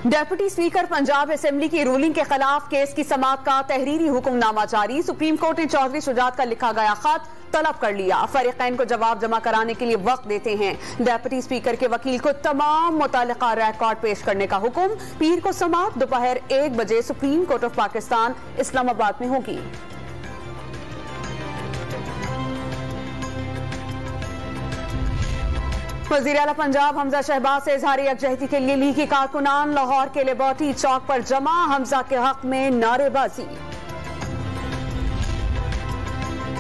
Deputy speaker Punjab assembly की ruling के खिलाफ केस की समाअत का तहरीरी हुक्मनामा जारी। सुप्रीम कोर्ट ने चौधरी शुजात का लिखा गया खत तलब कर लिया। फरीकैन को जवाब जमा कराने के लिए वक्त देते हैं। डेप्यूटी स्पीकर के वकील को तमाम मुतालिका रिकॉर्ड पेश करने का हुक्म। पीर को समाअत दोपहर 1 बजे supreme court of Pakistan Islamabad में होगी। वज़ीर आला पंजाब हमजा शहबाज से इजहार यकजहती के लिए लीगी कारकुनान लाहौर के लिबर्टी चौक पर जमा। हमजा के हक में नारेबाजी।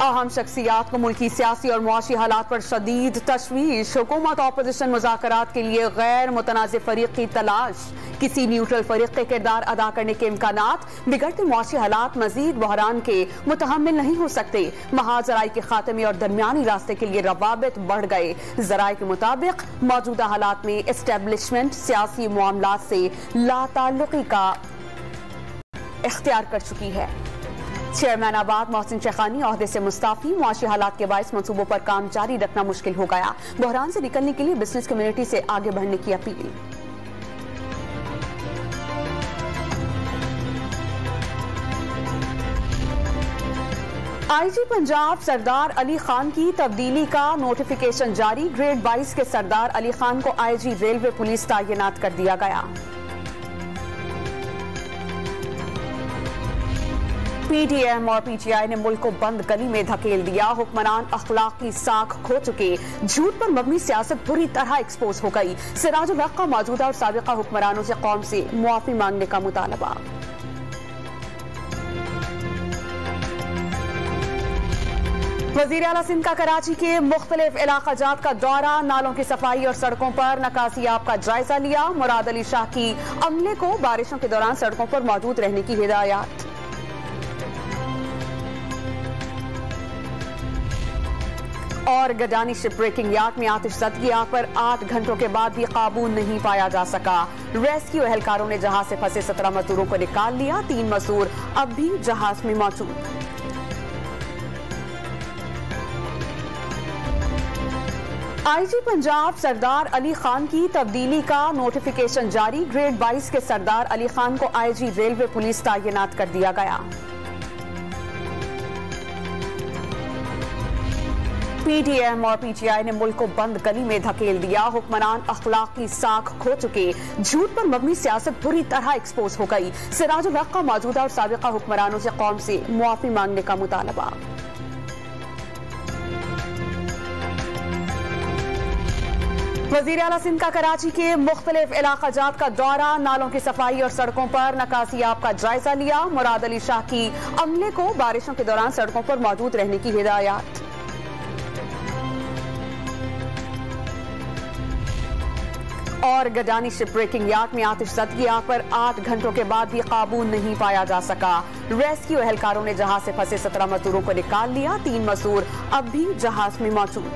अहम शख्सियात को मुल्की सियासी और मुआशी हालात पर शदीद तशवीश। हुकूमत ऑपोजिशन मुज़ाकरात के लिए गैर मुतनाज़िर फरीक की तलाश। किसी न्यूट्रल फरीक के किरदार अदा करने के इम्कानात। बिगड़ते मुआशी हालात मजीद बहरान के मुतहम्मिल नहीं हो सकते। महाज ज़राई के खात्मे और दरमियानी रास्ते के लिए रवाबित बढ़ गए। ज़राई के मुताबिक मौजूदा हालात में एस्टेब्लिशमेंट सियासी मामलात से लाताल्लुकी का इख्तियार कर चुकी है। चेयरमैन आबाद मोहसिन शेखानी ओहदे से मुस्ताफी। मुआशी हालात के बायस मंसूबों पर काम जारी रखना मुश्किल हो गया। बहरान से निकलने के लिए बिजनेस कम्युनिटी से आगे बढ़ने की अपील। आईजी पंजाब सरदार अली खान की तब्दीली का नोटिफिकेशन जारी। ग्रेड 22 के सरदार अली खान को आईजी रेलवे पुलिस तैनात कर दिया गया। पीडीएम और पीटीआई ने मुल्क को बंद गली में धकेल दिया। हुक्मरान अखलाकी साख खो चुके। झूठ पर मबनी सियासत बुरी तरह एक्सपोज हो गई। सिराजुल हक का मौजूदा और साबिका हुक्मरानों से कौम से मुआफी मांगने का मुतालबा। वज़ीर आला सिंध का कराची के मुख्तलिफ इलाकाजात का दौरा। नालों की सफाई और सड़कों पर नकासियाब का जायजा लिया। मुराद अली शाह की अमले को बारिशों के दौरान सड़कों पर मौजूद रहने की हिदायत। और गडानी शिप ब्रेकिंग यार्ड में आतिशज़दगी आग पर 8 घंटों के बाद भी काबू नहीं पाया जा सका। रेस्क्यू एहलकारों ने जहाज से फंसे 17 मजदूरों को निकाल लिया। 3 मजदूर अब भी जहाज में मौजूद। आईजी पंजाब सरदार अली खान की तब्दीली का नोटिफिकेशन जारी। ग्रेड 22 के सरदार अली खान को आईजी रेलवे पुलिस तैनात कर दिया गया। पीडीएम और पीटीआई ने मुल्क को बंद गली में धकेल दिया। हुक्मरान अखलाकी साख खो चुके। झूठ पर मबनी सियासत बुरी तरह एक्सपोज हो गई। सिराजुल हक का मौजूदा और साबिका हुक्मरानों से कौम से मुआफी मांगने का मुतालबा। वज़ीर आला सिंध का कराची के मुख्तलिफ इलाकाजात का दौरा। नालों की सफाई और सड़कों पर नकासियाब का जायजा लिया। मुराद अली शाह की अमले को बारिशों के दौरान सड़कों पर मौजूद रहने की हिदायत। और गडानी शिप ब्रेकिंग यार्ड में आतिशज़दगी आग पर 8 घंटों के बाद भी काबू नहीं पाया जा सका। रेस्क्यू एहलकारों ने जहाज से फंसे 17 मजदूरों को निकाल लिया। 3 मजदूर अब भी जहाज में मौजूद।